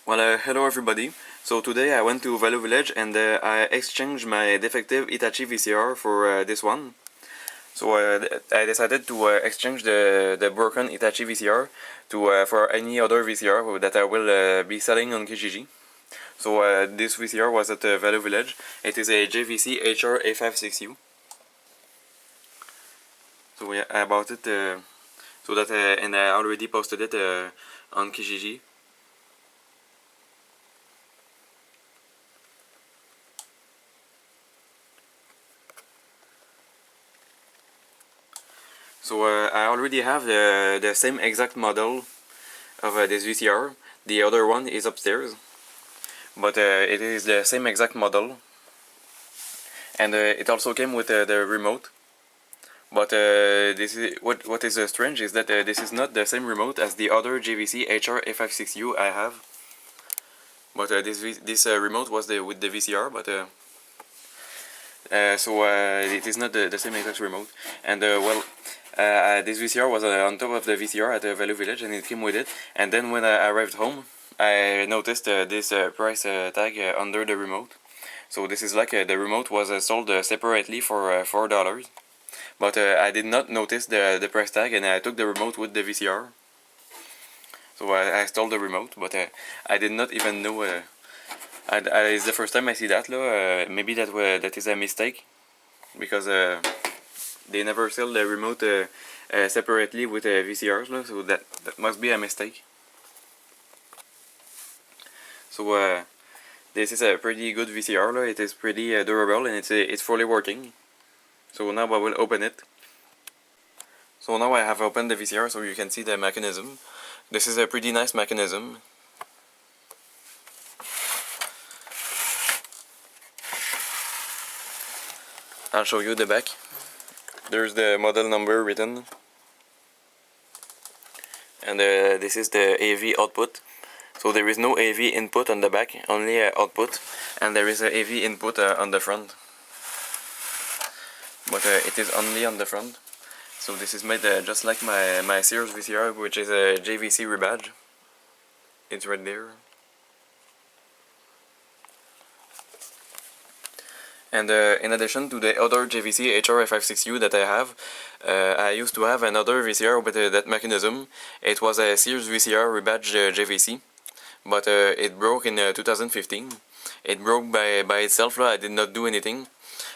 Hello everybody. So today I went to Value Village and I exchanged my defective Hitachi VCR for this one. So I decided to exchange the broken Hitachi VCR to for any other VCR that I will be selling on Kijiji. So this VCR was at Value Village. It is a JVC HR-A56U. So yeah, I bought it so that and I already posted it on Kijiji. So I already have the same exact model of this VCR. The other one is upstairs, but it is the same exact model, and it also came with the remote. But this is what is strange is that this is not the same remote as the other JVC HR-A56U I have. But this remote was with the VCR, but so it is not the same exact remote. And this VCR was on top of the VCR at the Value Village, and it came with it. And then when I arrived home, I noticed this price tag under the remote. So this is like the remote was sold separately for $4. But I did not notice the price tag, and I took the remote with the VCR. So I stole the remote, but I did not even know. It's the first time I see that. Maybe that is a mistake, because they never sell the remote separately with VCRs, so that must be a mistake. So this is a pretty good VCR. It is pretty durable, and it's fully working. So now I will open it. So now I have opened the VCR, so you can see the mechanism. This is a pretty nice mechanism. I'll show you the back. There's the model number written. And this is the AV output. So there is no AV input on the back, only output. And there is a AV input on the front. But it is only on the front. So this is made just like my Sears VCR, which is a JVC rebadged. It's right there. And in addition to the other JVC HR-A56U that I have, I used to have another VCR with that mechanism. It was a Sears VCR rebadged JVC, but it broke in 2015. It broke by itself. I did not do anything.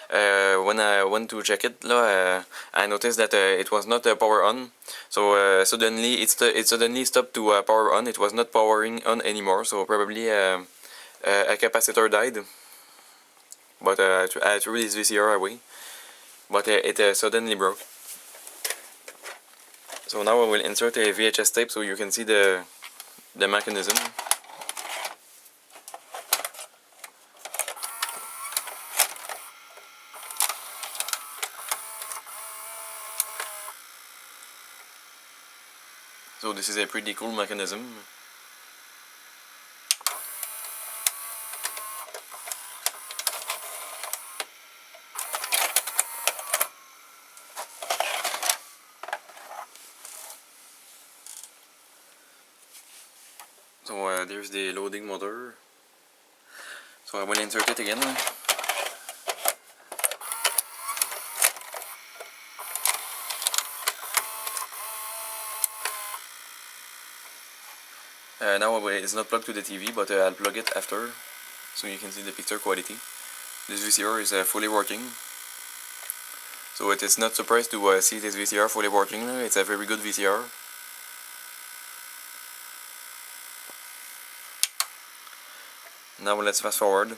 When I went to check it, I noticed that it was not power on. So suddenly it suddenly stopped to power on. It was not powering on anymore. So probably a capacitor died. But I threw this VCR away. But it suddenly broke. So now I will insert a VHS tape so you can see the mechanism. So this is a pretty cool mechanism. So there's the loading motor. So I will insert it again. Now it's not plugged to the TV, but I'll plug it after, so you can see the picture quality. This VCR is fully working. So it is not surprised to see this VCR fully working. It's a very good VCR. Now let's fast forward.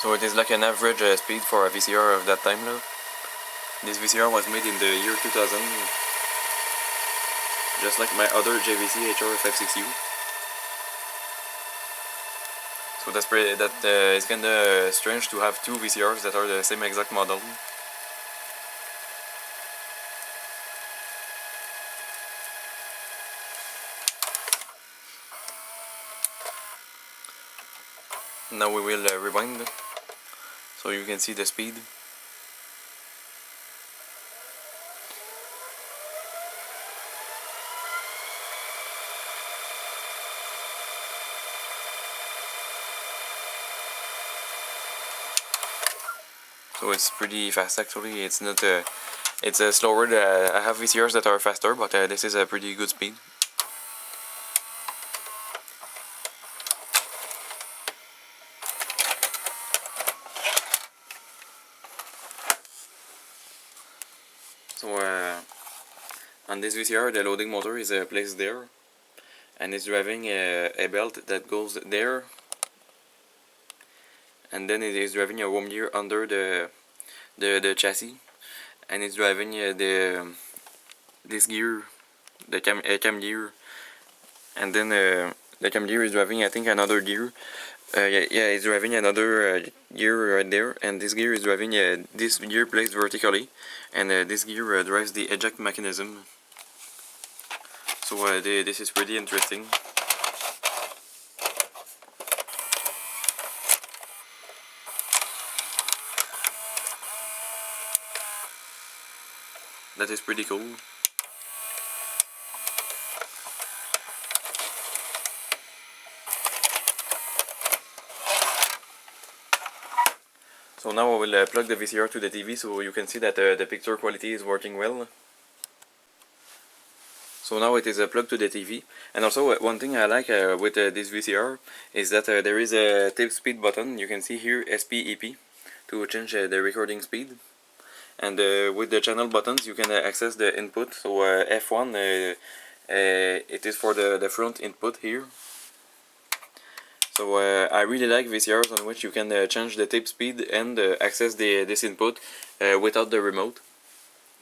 So it is like an average speed for a VCR of that time. This VCR was made in the year 2000, just like my other JVC HR-A56U. So it's kinda strange to have two VCRs that are the same exact model. Now we will rewind so you can see the speed. So it's pretty fast actually. It's not it's slower. I have VCRs that are faster, but this is a pretty good speed. So on this VCR, the loading motor is placed there, and it's driving a belt that goes there, and then it is driving a worm gear under the chassis, and it's driving this gear, the cam gear, and then the cam gear is driving, I think, another gear. Yeah, it's driving another gear right there, and this gear is driving this gear placed vertically, and this gear drives the eject mechanism. So this is pretty interesting. That is pretty cool. So now I will plug the VCR to the TV so you can see that the picture quality is working well. So now it is plugged to the TV, and also one thing I like with this VCR is that there is a tape speed button. You can see here SPEP to change the recording speed, and with the channel buttons you can access the input. So F1 it is for the front input here. So I really like VCRs on which you can change the tape speed and access this input without the remote.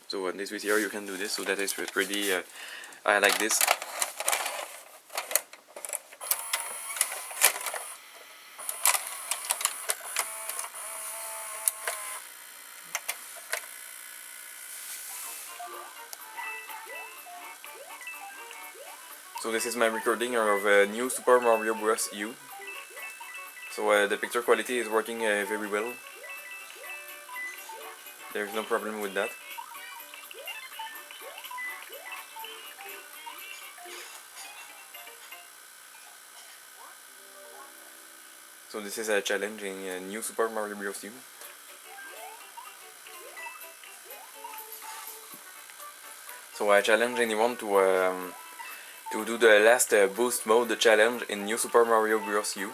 So on this VCR you can do this, so that is pretty, I like this. So this is my recording of new Super Mario Bros. U. So the picture quality is working very well. There's no problem with that. So this is a challenge in new Super Mario Bros. U. So I challenge anyone to do the last boost mode challenge in new Super Mario Bros. U.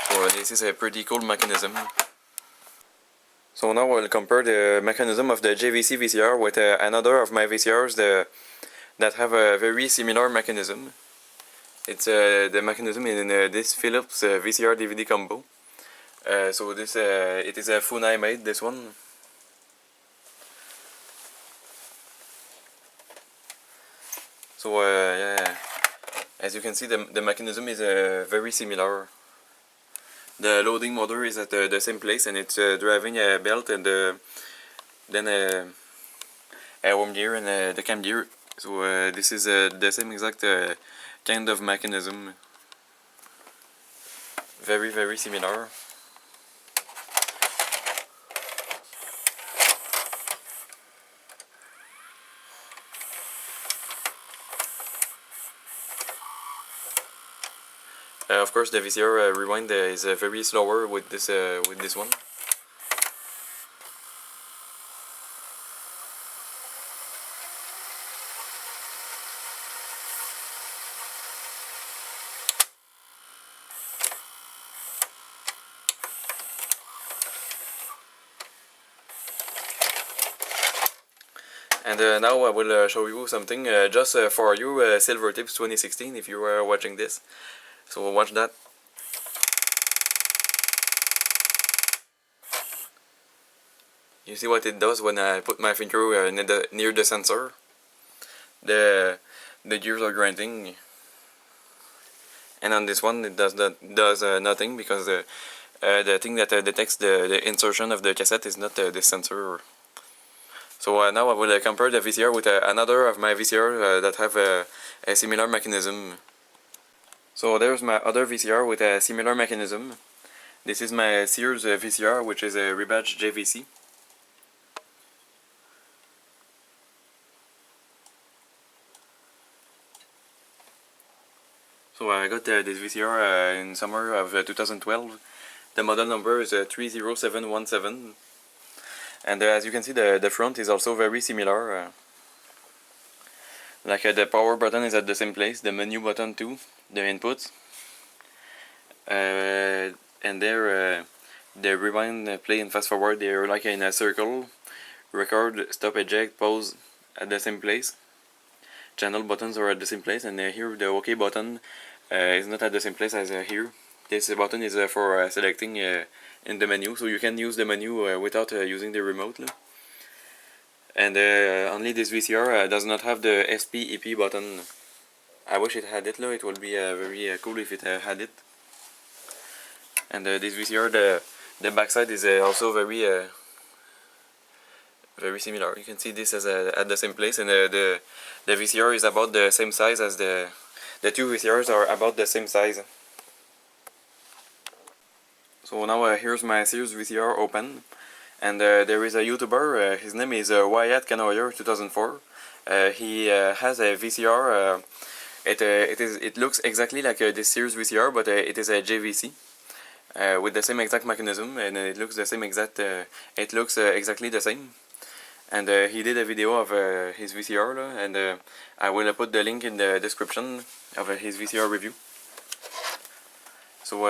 So this is a pretty cool mechanism. So now I'll compare the mechanism of the JVC VCR with another of my VCRs that have a very similar mechanism. It's the mechanism in this Philips VCR DVD combo. So this it is a Funai made, this one. So yeah, as you can see, the mechanism is very similar. The loading motor is at the same place, and it's driving a belt and then a worm gear and the cam gear. So this is the same exact kind of mechanism. Very similar. Of course, the VCR rewind is very slower with this one. And now I will show you something just for you, Silver Tips 2016, if you are watching this. So watch that. You see what it does when I put my finger near the sensor? The gears are grinding, and on this one it does nothing, because the thing that detects the insertion of the cassette is not the sensor. So now I will compare the VCR with another of my VCR that have a similar mechanism. So there's my other VCR with a similar mechanism. This is my Sears VCR, which is a rebadged JVC. So I got this VCR in summer of 2012. The model number is 30717. And as you can see, the front is also very similar. Like the power button is at the same place, the menu button too, the inputs. And there, the rewind, play and fast forward, they're like in a circle. Record, stop, eject, pause at the same place. Channel buttons are at the same place, and here the OK button is not at the same place as here. This button is for selecting in the menu, so you can use the menu without using the remote. And only this VCR does not have the SP/EP button. I wish it had it. It would be very cool if it had it. And this VCR, the backside is also very similar. You can see this as at the same place, and the VCR is about the same size as the two VCRs are about the same size. So now here's my Sears VCR open, and there is a YouTuber. His name is Wyatt Canoyer 2004. He has a VCR. It looks exactly like this Sears VCR, but it is a JVC. With the same exact mechanism, and it looks the same exact. It looks exactly the same. And he did a video of his VCR, and I will put the link in the description of his VCR review. So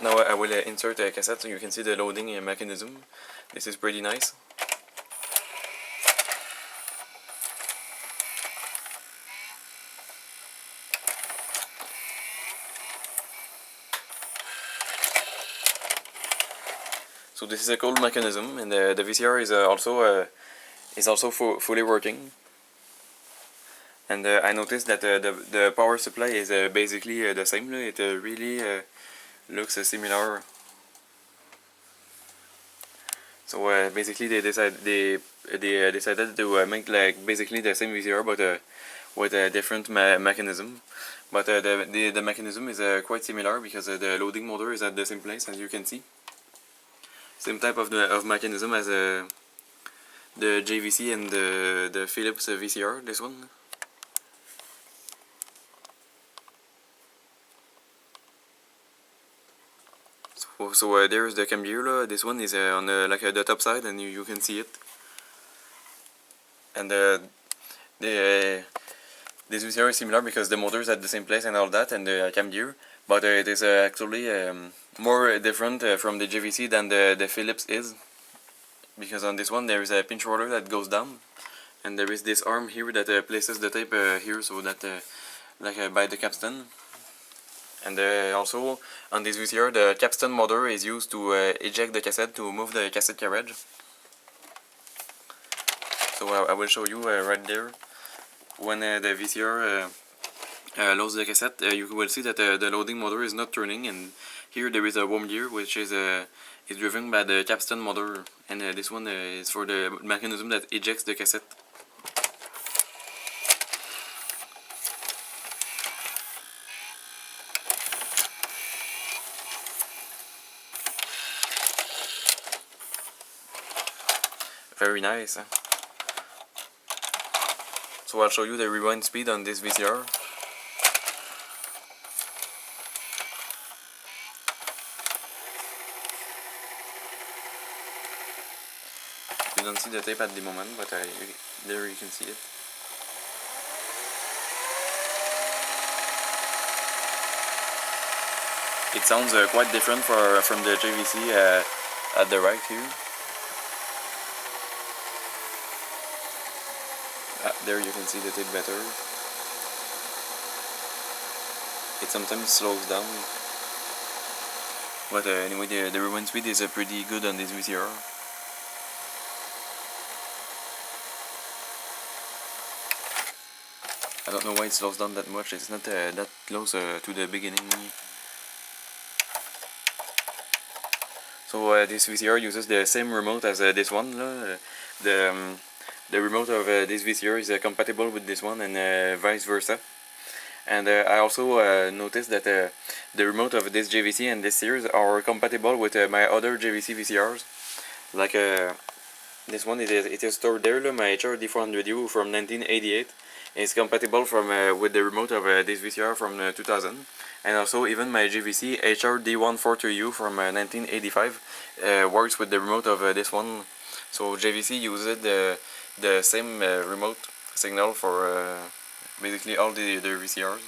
now I will insert a cassette so you can see the loading mechanism. This is pretty nice. So this is a cool mechanism, and the VCR is also fully working. And I noticed that the power supply is basically the same. It really looks similar. So basically they decided to make like basically the same VCR, but with a different mechanism. But the mechanism is quite similar because the loading motor is at the same place, as you can see. Same type of mechanism as the JVC and the Philips VCR, this one. So there's the cam gear. This one is on like the top side, and you can see it. And this VCR is similar because the motor is at the same place and all that, and the cam gear. But it is actually more different from the JVC than the Philips is, because on this one there is a pinch roller that goes down, and there is this arm here that places the tape here, so that like by the capstan. And also on this VCR the capstan motor is used to eject the cassette, to move the cassette carriage. So I will show you right there. When the VCR loads the cassette, you will see that the loading motor is not turning, and here there is a worm gear which is driven by the capstan motor, and this one is for the mechanism that ejects the cassette. Very nice. So I'll show you the rewind speed on this VCR. You don't see the tape at the moment, but there you can see it. It sounds quite different from the JVC at the right here. There you can see the tape better. It sometimes slows down. But anyway, the rewind speed is pretty good on this VCR. I don't know why it slows down that much. It's not that close to the beginning. So this VCR uses the same remote as this one. The remote of this VCR is compatible with this one, and vice versa. And I also noticed that the remote of this JVC and this Sears are compatible with my other JVC VCRs. Like this one, it is stored there, my HR-D400U from 1988. It's compatible with the remote of this VCR from 2000. And also even my JVC HR-D142U from 1985 works with the remote of this one. So JVC uses the same remote signal for basically all the VCRs.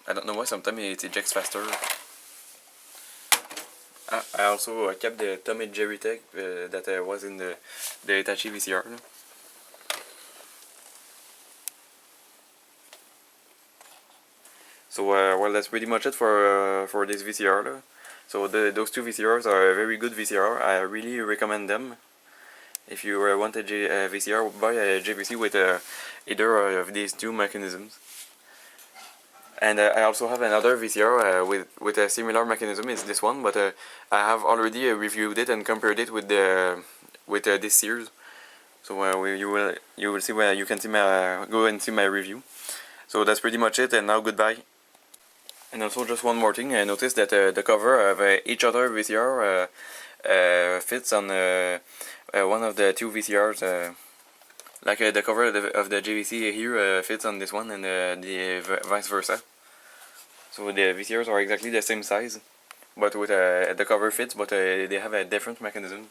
I don't know why sometimes it ejects faster. I also kept the Tom and Jerry tag that was in the Hitachi VCR. So well, that's pretty much it for this VCR. So those two VCRs are a very good VCR. I really recommend them. If you want a VCR, buy a JVC with either of these two mechanisms. And I also have another VCR with a similar mechanism. It's this one, but I have already reviewed it and compared it with this Sears. So you will see where you can see go and see my review. So that's pretty much it. And now goodbye. And also just one more thing. I noticed that the cover of each other VCR fits on one of the two VCRs. Like the cover of the JVC here fits on this one, and the vice versa. So the VCRs are exactly the same size, but with the cover fits, but they have a different mechanism.